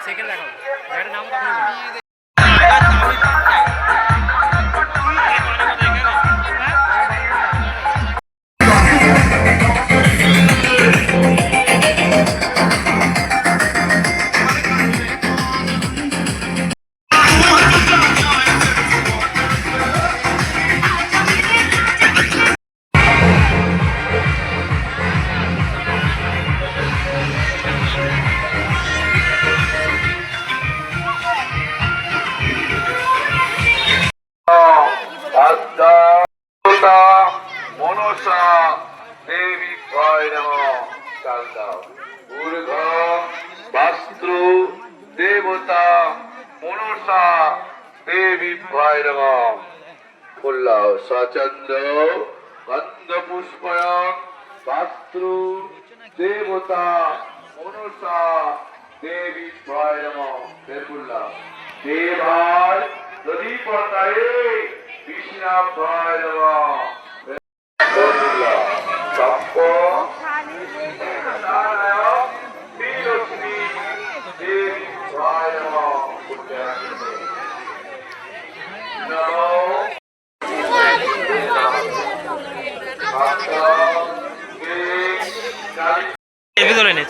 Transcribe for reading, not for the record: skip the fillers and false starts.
Second দেখো জায়গাটার নাম তখন মনসা দেবী ভয় নমঃ। চাল দাও। ঊর্ধ্ব বাস্ত্র দেবতা মনসা দেবী ভয় নমঃ। ফুল্লাও সচন্দ্র গন্ধ পুষ্পয়ং বাস্ত্র দেবতা মনসা দেবী ভয় নমঃ। ফুল্লাও দেবায় নদী পর্দায়ে কৃষ্ণা ভয় নমঃ। সপ্প নারায়ণ শ্রীলক্ষ্মী দেবী ভয় নমঃ। ভিতরে নে